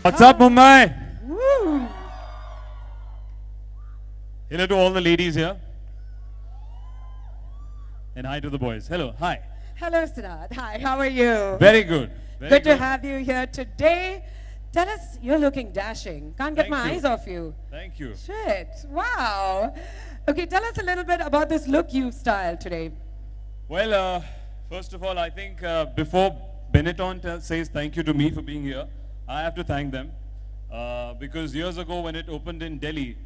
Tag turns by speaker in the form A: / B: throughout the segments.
A: What's up, Mumbai?
B: Woo.
A: Hello to all the ladies here. And hi to the boys. Hello, hi.
B: Hello, Siddharth. Hi, how are you?
A: Very good. Very
B: Good to have you here today. Tell us, you're looking dashing. Can't get
A: Thank
B: my
A: you.
B: eyes off you.
A: Thank you.
B: Shit, wow. Okay, tell us a little bit about this look you've styled today.
A: Well, first of all, I think before Benetton says thank you to me for being here, I have to thank them. Because years ago when it opened in Delhi,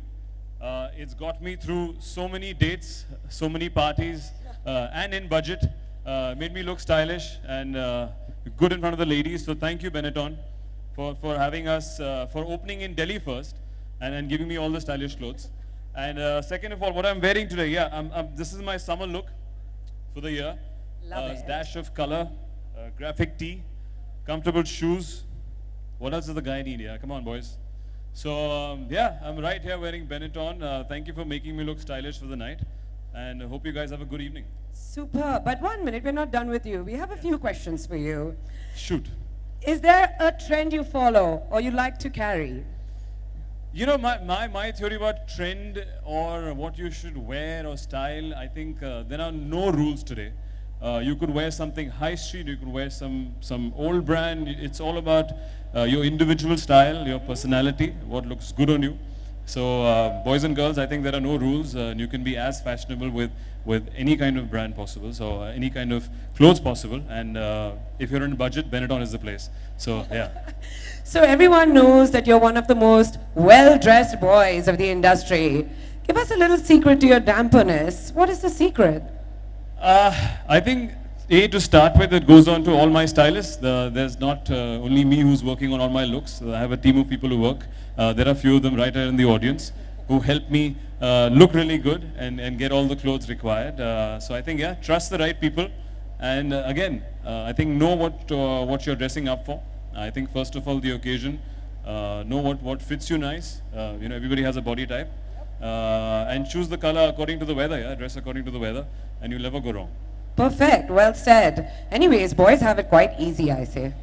A: it's got me through so many dates, so many parties, and in budget. Made me look stylish and good in front of the ladies. So thank you, Benetton, for having us, for opening in Delhi first, and giving me all the stylish clothes. And second of all, what I'm wearing today, this is my summer look for the year.
B: Love it.
A: Dash of color, graphic tee, comfortable shoes. What else does the guy need? Yeah, come on, boys. So yeah, I'm right here wearing Benetton. Thank you for making me look stylish for the night, and I hope you guys have a good evening.
B: Super. But 1 minute, we're not done with you. We have a few questions for you.
A: Shoot.
B: Is there a trend you follow or you like to carry?
A: You know, my theory about trend or what you should wear or style, I think there are no rules today. You could wear something high street, you could wear some old brand. It's all about your individual style, your personality, what looks good on you. So boys and girls, I think there are no rules. And you can be as fashionable with any kind of brand possible, so any kind of clothes possible. And if you're in budget, Benetton is the place. So yeah.
B: So everyone knows that you're one of the most well-dressed boys of the industry. Give us a little secret to your damperness. What is the secret?
A: I think, to start with, it goes on to all my stylists. There's not only me who's working on all my looks. I have a team of people who work. There are a few of them right here in the audience who help me look really good and get all the clothes required. So I think, yeah, trust the right people. And again, I think know what you're dressing up for. I think first of all the occasion, know what fits you nice. You know, everybody has a body type. And choose the color according to the weather, yeah? Dress according to the weather, and you'll never go wrong.
B: Perfect, well said. Anyways, boys have it quite easy, I say.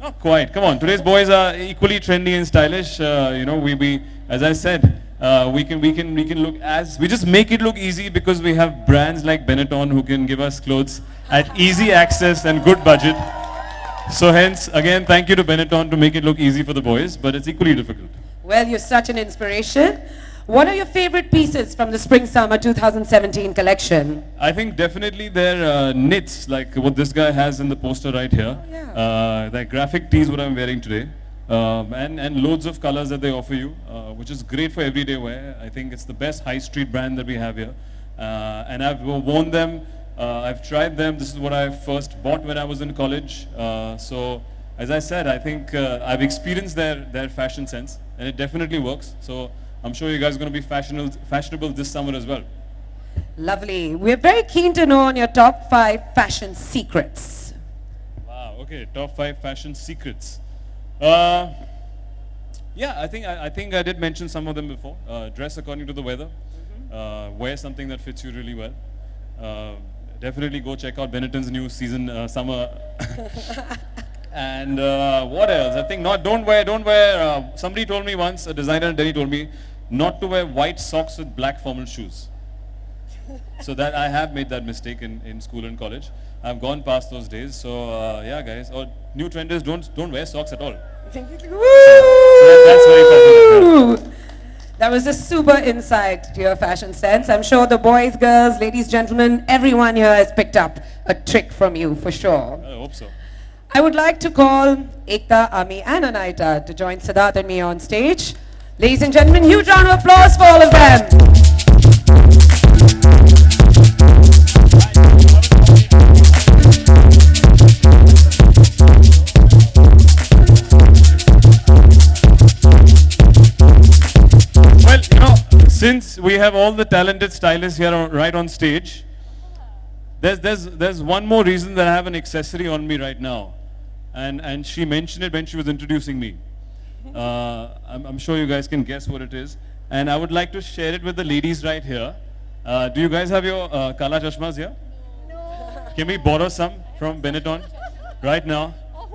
A: Not quite, come on. Today's boys are equally trendy and stylish. You know, we as I said, we can look we just make it look easy because we have brands like Benetton who can give us clothes at easy access and good budget. So hence, again, thank you to Benetton to make it look easy for the boys, but it's equally difficult.
B: Well, you're such an inspiration. What are your favorite pieces from the Spring-Summer 2017 collection?
A: I think definitely their knits, like what this guy has in the poster right here.
B: Oh, yeah.
A: The graphic tee is what I'm wearing today. And loads of colors that they offer you, which is great for everyday wear. I think it's the best high street brand that we have here. And I've worn them, I've tried them. This is what I first bought when I was in college. So as I said, I think I've experienced their fashion sense, and it definitely works. So I'm sure you guys are going to be fashionable this summer as well.
B: Lovely. We're very keen to know on your top 5 fashion secrets.
A: Wow, okay, top 5 fashion secrets. Yeah, I think I did mention some of them before. Dress according to the weather. Wear something that fits you really well. Definitely go check out Benetton's new season, summer. And what else? I think don't wear, somebody told me once, a designer in Delhi told me, not to wear white socks with black formal shoes. So that I have made that mistake in school and college. I've gone past those days. So yeah, guys, new trend is don't wear socks at all.
B: Woo!
A: That's very popular.
B: That was a super insight to your fashion sense. I'm sure the boys, girls, ladies, gentlemen, everyone here has picked up a trick from you for sure.
A: I hope so.
B: I would like to call Ekta, Ami and Anaita to join Siddharth and me on stage. Ladies and gentlemen, huge round of applause for all of them.
A: Well, you know, since we have all the talented stylists here right on stage, there's one more reason that I have an accessory on me right now. And she mentioned it when she was introducing me. I'm sure you guys can guess what it is. And I would like to share it with the ladies right here. Do you guys have your Kala Chashmas here? No. Can we borrow some from Benetton right now?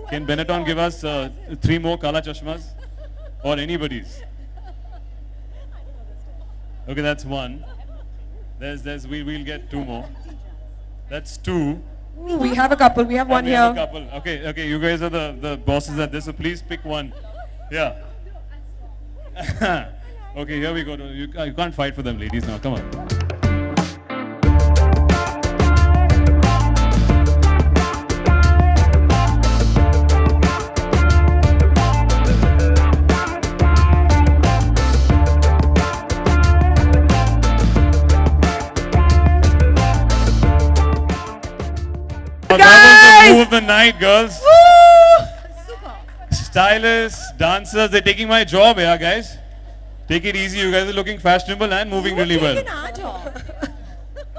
A: Can Benetton give us 3 more Kala Chashmas? or anybody's? Okay, that's one. We'll get two more. That's two.
B: We have a couple. We have one
A: And we have a
B: here.
A: couple. Okay, you guys are the bosses at this, so please pick one. Yeah. Okay, here we go. You can't fight for them, ladies, now. Come on. That was the move of the night, girls. Stylists, dancers, they're taking my job here, guys. Take it easy. You guys are looking fashionable and moving really well.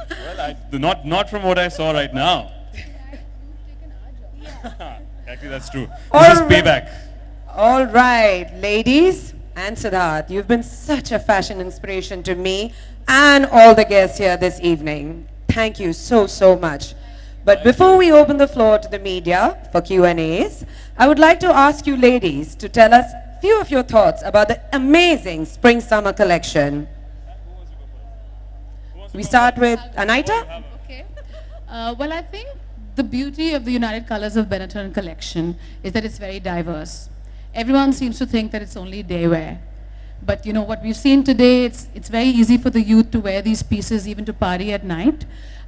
A: Well, not from what I saw right now. Actually, that's true. This is payback.
B: All right, ladies and Siddharth, you've been such a fashion inspiration to me and all the guests here this evening. Thank you so much. But before we open the floor to the media for Q&As, I would like to ask you ladies to tell us a few of your thoughts about the amazing spring-summer collection. We start with Anaita.
C: Okay. Well, I think the beauty of the United Colors of Benetton collection is that it's very diverse. Everyone seems to think that it's only day wear. But you know what we've seen today, it's very easy for the youth to wear these pieces even to party at night.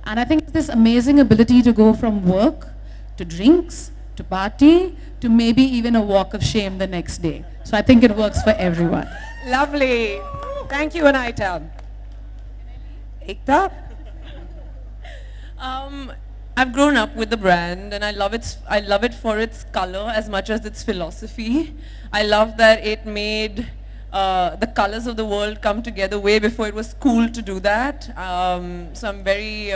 C: And I think this amazing ability to go from work to drinks to party to maybe even a walk of shame the next day. So I think it works for everyone.
B: Lovely. Thank you, Anaita. Ekta?
D: I've grown up with the brand and I love it for its color as much as its philosophy. I love that it made the colors of the world come together way before it was cool to do that. So I'm very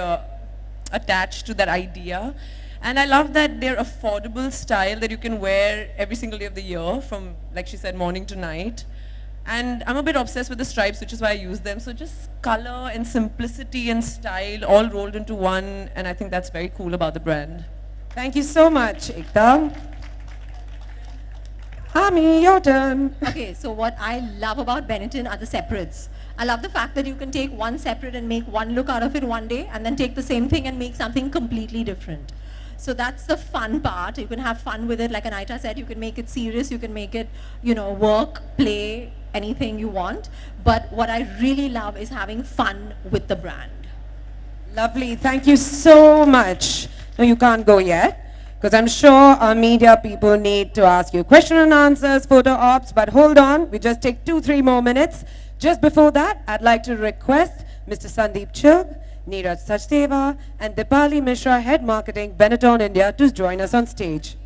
D: attached to that idea. And I love that they're affordable style that you can wear every single day of the year from, like she said, morning to night. And I'm a bit obsessed with the stripes, which is why I use them. So just color and simplicity and style all rolled into one. And I think that's very cool about the brand.
B: Thank you so much, Ekta. Ami, your turn.
E: Okay, so what I love about Benetton are the separates. I love the fact that you can take one separate and make one look out of it one day and then take the same thing and make something completely different. So that's the fun part. You can have fun with it. Like Anaita said, you can make it serious, you can make it, you know, work, play, anything you want. But what I really love is having fun with the brand.
B: Lovely. Thank you so much. No, you can't go yet, because I'm sure our media people need to ask you question and answers, photo ops, but hold on, we just take 2-3 more minutes. Just before that, I'd like to request Mr. Sandeep Chugh, Neeraj Sachdeva, and Dipali Mishra, Head Marketing, Benetton India, to join us on stage.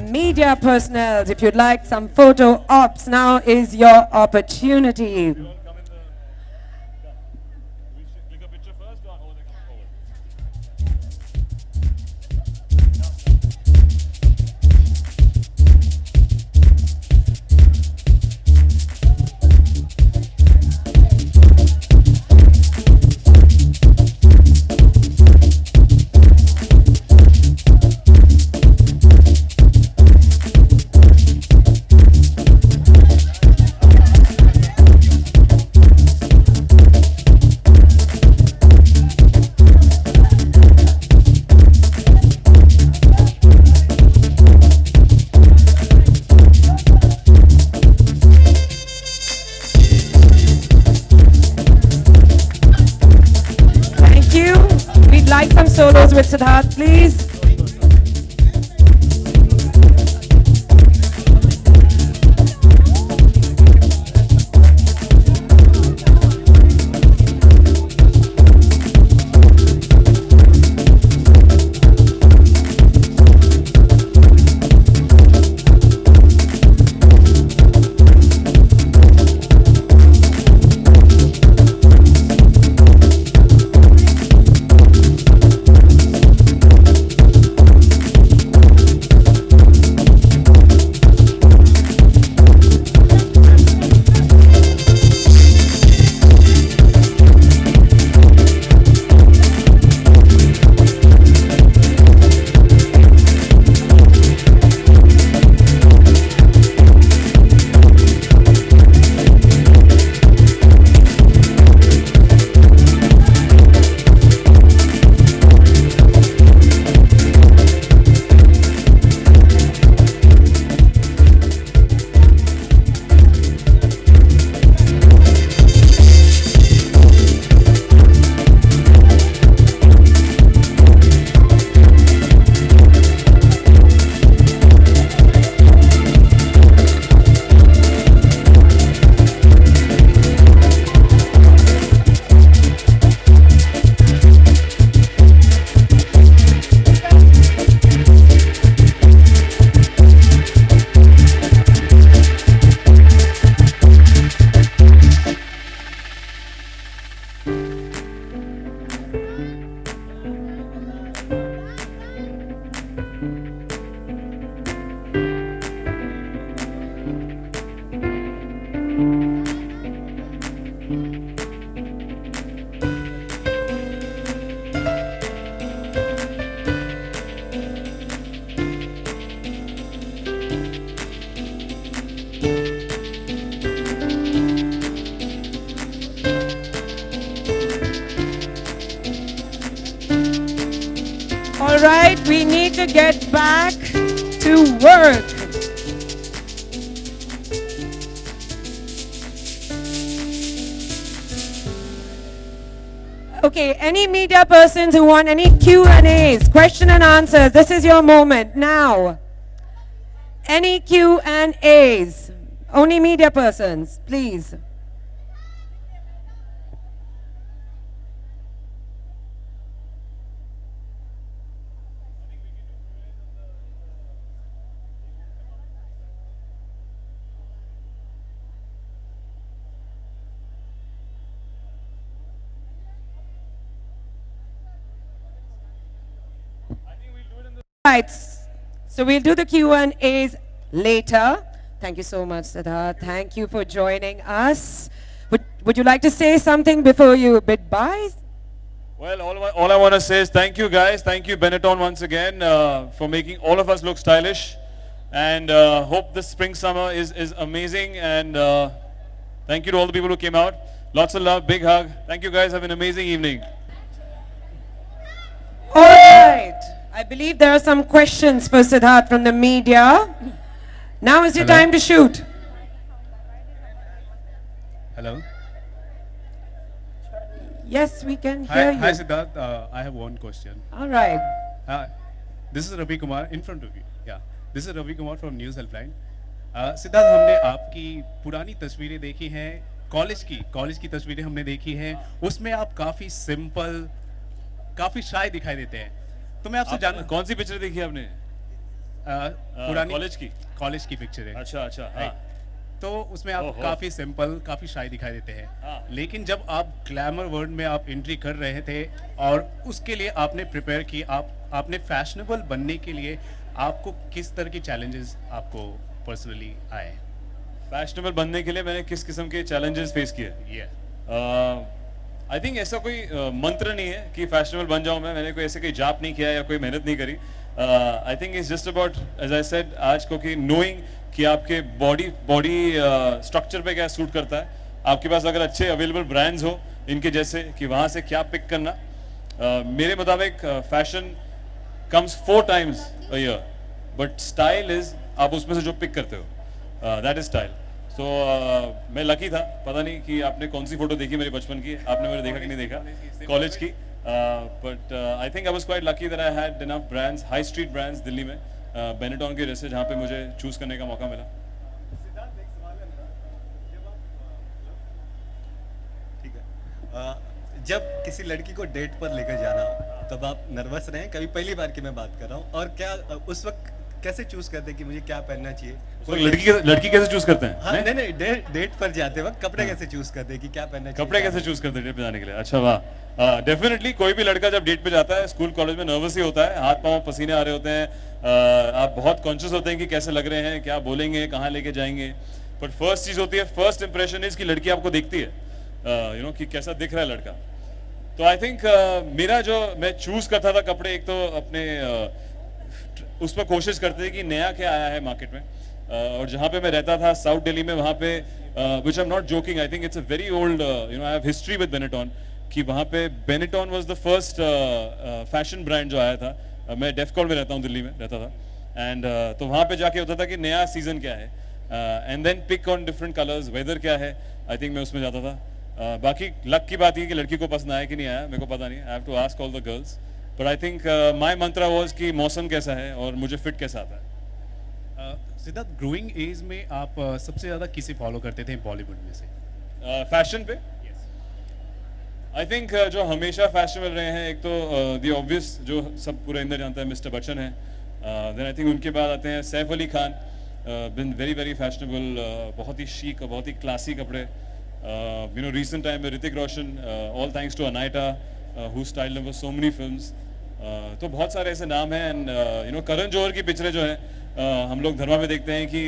B: Media personnel, if you'd like some photo ops, now is your opportunity.
A: Click a picture first or they come forward?
B: Like some solos with Siddharth, please. All right, we need to get back to work. Okay, any media persons who want any Q&As, question and answers, this is your moment now. Any Q&As, only media persons, please. Right, so we'll do the Q&As later. Thank you so much, Siddharth. Thank you for joining us. Would you like to say something before you bid bye?
A: Well, all I want to say is thank you guys. Thank you Benetton once again for making all of us look stylish. And hope this spring summer is amazing. And thank you to all the people who came out. Lots of love, big hug. Thank you guys. Have an amazing evening.
B: All right. I believe there are some questions for Siddharth from the media. Now is your time to shoot.
F: Hello.
B: Yes, we can
F: Hi,
B: hear you.
F: hi Siddharth. I have one question.
B: All right.
F: This is Ravi Kumar in front of you. Yeah. This is Ravi Kumar from News Helpline. Siddharth, हमने आपकी पुरानी तस्वीरें देखी हैं, college की तस्वीरें हमने देखी हैं. उसमें आप काफी सिंपल, काफी शाय दिखाई देते हैं. तो मैं आपसे जानना,
A: कौन सी पिक्चर देखी आपने?
F: पुरानी कॉलेज की पिक्चर है.
A: अच्छा हाँ.
F: तो उसमें आप काफी सिंपल, काफी शाय दिखाई देते हैं.
A: हाँ.
F: लेकिन जब आप ग्लैमर वर्ल्ड में आप एंट्री कर रहे थे और उसके लिए आपने प्रिपेयर की, आपने फैशनेबल बनने के लिए आपको किस तरह के चैलेंजेस आपको पर्सनली आए?
A: फैशनेबल बनने के लिए मैंने किस किस्म के चैलेंजेस फेस किए? आई थिंक ऐसा कोई मंत्र नहीं है कि फैशनेबल बन जाऊं मैंने कोई ऐसे कोई जाप नहीं किया या कोई मेहनत नहीं करी. I think it's just about, as I said आज को, कि नोइंग कि आपके बॉडी स्ट्रक्चर पे क्या सूट करता है. आपके पास अगर अच्छे अवेलेबल ब्रांड्स हो इनके जैसे, कि वहाँ से क्या पिक करना. मेरे मुताबिक fashion comes 4 times a year, but style is आप उसमें से जो पिक करते हो, दैट इज स्टाइल. तो मैं लकी था, पता नहीं कि आपने कौन सी फोटो देखी मेरी बचपन की, आपने मेरे देखा कि नहीं देखा कॉलेज की. But I think I was quite lucky that I had enough brands, high street brands Delhi में, बेनेटॉन के जैसे, जहाँ पे मुझे चूज करने का मौका मिला.
G: ठीक है. जब किसी लड़की को डेट पर लेकर जाना हो तब आप नर्वस रहे? कभी पहली बार की मैं बात कर रहा हूँ, और क्या उस वक्त कैसे चूज करते हैं कि मुझे क्या पहनना चाहिए?
A: लड़की कैसे चूज करते हैं?
G: हाँ, नहीं, डेट पर जाते वक्त कपड़े कैसे चूज करते हैं कि क्या पहनना चाहिए?
A: कपड़े कैसे चूज करते हैं डेट पे जाने के लिए? अच्छा वाह. डेफिनेटली कोई भी लड़का जब डेट पे जाता है, स्कूल कॉलेज में नर्वस ही होता है, हाथ पांव पसीने आ रहे होते हैं, आप बहुत कॉन्शियस होते हैं कि कैसे लग रहे हैं, क्या बोलेंगे, कहाँ लेके जाएंगे. बट फर्स्ट चीज होती है, फर्स्ट इंप्रेशन इज कि लड़की आपको देखती है, यू नो, कि कैसा दिख रहा है लड़का. तो आई थिंक मेरा जो मैं चूज करता था कपड़े, एक तो अपने उस पर कोशिश करते थे कि नया क्या आया है मार्केट में. और जहाँ पे मैं रहता था साउथ दिल्ली में, वहाँ पे which I am not joking, I think it's a very old, you know, I have history with Benetton, कि वहाँ पे Benetton was the first fashion brand जो आया था. मैं डेफकॉल में रहता हूँ, दिल्ली में रहता था. एंड तो वहाँ पे जाके होता था कि नया सीजन क्या है, and then pick on different colours, weather क्या है. आई थिंक मैं उसमें जाता था. बाकी लक की बात ये कि लड़की को पसंद आया कि नहीं आया मेरे को पता नहीं, I have to ask all the girls. But I think my mantra was कि मौसम कैसा है और मुझे फिट कैसा आता है.
F: सिद्धार्थ, ग्रोइंग एज में आप सबसे ज्यादा किसे फॉलो करते थे बॉलीवुड में से?
A: फैशन पे आई थिंक जो हमेशा फैशनेबल रहे हैं, एक तो द ऑब्वियस जो सब पूरा इंदर जानता है, मिस्टर बच्चन है. देन आई थिंक उनके बाद आते हैं Saif Ali Khan, been very very fashionable, बहुत ही शीक, बहुत ही क्लासी कपड़े. यू नो, रिसेंट टाइम में Hrithik Roshan, all thanks to Anaita who styled him for so many films. तो बहुत सारे ऐसे नाम हैं. And you know, Karan Johar की पिक्चरें जो हैं, हम लोग धर्मा में देखते हैं कि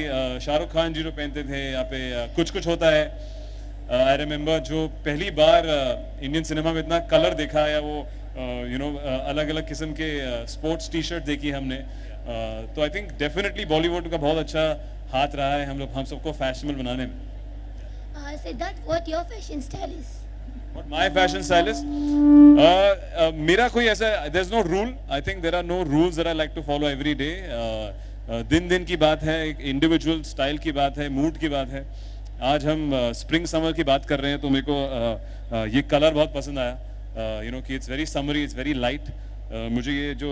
A: शाहरुख खान जी जो पहनते थे यहाँ पे कुछ कुछ होता है। आई रिमेम्बर जो पहली बार इंडियन सिनेमा में इतना कलर देखा या वो अलग अलग किस्म के स्पोर्ट्स टी शर्ट देखी हमने। तो आई थिंक डेफिनेटली बॉलीवुड का बहुत अच्छा हाथ रहा है हम सबको फैशनेबल बनाने में।
H: Siddharth, what your fashion style is?
A: What my fashion style is? मेरा कोई ऐसा there's no rule. I think there are no rules that I like to follow every day. दिन की बात है, एक इंडिविजुअल स्टाइल की बात है, मूड की बात है। आज हम स्प्रिंग समर की बात कर रहे हैं तो मेरे को ये कलर बहुत पसंद आया। कि it's very summary, it's very light. मुझे ये जो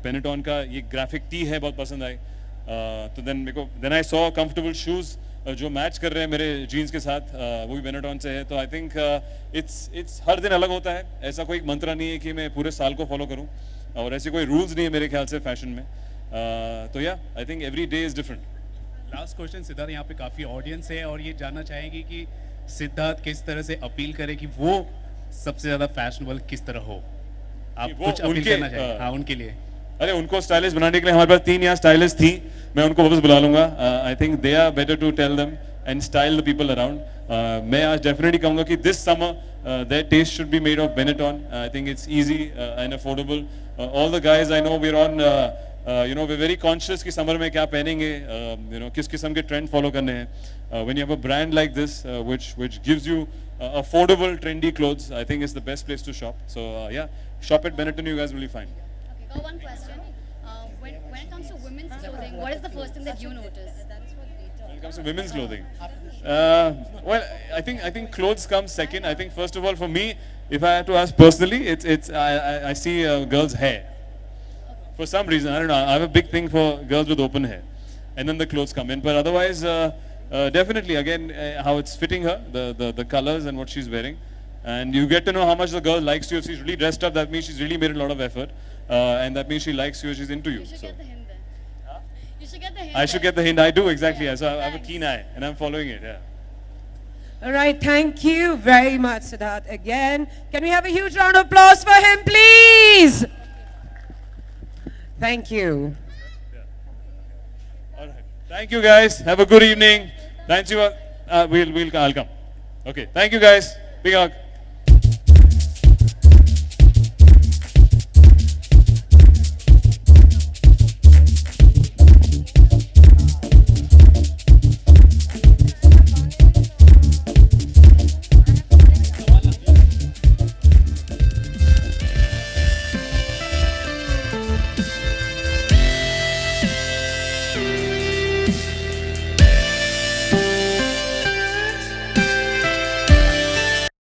A: बेनेटॉन का ये ग्राफिक टी है बहुत पसंद आई। तो then I saw comfortable shoes जो मैच कर रहे हैं मेरे जीन्स के साथ, वो भी बेनेटॉन से है। तो आई थिंक इट्स हर दिन अलग होता है। ऐसा कोई मंत्रा नहीं है कि मैं पूरे साल को फॉलो करूं, और ऐसे कोई रूल्स नहीं है मेरे ख्याल से फैशन में। तो या I think every day is different.
F: Last question Siddharth, यहाँ पे काफी ऑडियंस है और ये जानना चाहेंगे कि सिद्धार्थ किस तरह से अपील करे कि वो सबसे ज्यादा फैशनेबल किस तरह हो। आप
A: वो
F: कुछ अपील
A: उनके,
F: करना चाहेंगे? हाँ, उनके लिए।
A: अरे उनको स्टाइलिश बनाने के लिए हमारे पास 3 यहाँ स्टाइलिस्ट थी, मैं उनको वापस बुला लूंगा। I think they are better to tell them and style the people around. मैं आज डेफिनेटली कहूंगा कि this summer their taste should be made of Benetton. I think it's easy and affordable. All the guys I know we are on we very conscious कि summer में क्या पहनेंगे, किस किस्म के ट्रेंड फॉलो करने हैं। When you have a brand like this which gives you affordable trendy clothes, I think it's the best place to shop. So yeah, shop at Benetton, you guys will be fine.
H: Okay, got one question. When it comes to women's clothing, what is the first thing that you notice?
A: When it comes to women's clothing, well, I think clothes come second. I think first of all, for me, if I had to ask personally, I see girls' hair. For some reason, I don't know. I have a big thing for girls with open hair, and then the clothes come in. But otherwise, definitely, again, how it's fitting her, the colors and what she's wearing, and you get to know how much the girl likes you. If she's really dressed up, that means she's really made a lot of effort, and that means she likes you, she's into you.
H: You should
A: So
H: get the hint then. You should get the hint.
A: I should get the hint. I do exactly. So I have a keen eye, and I'm following it. Yeah.
B: All right, thank you very much, Siddharth. Again, can we have a huge round of applause for him, please? Thank you.
A: All right. Thank you, guys. Have a good evening. Thank you. I'll come. Okay. Thank you, guys. Big hug.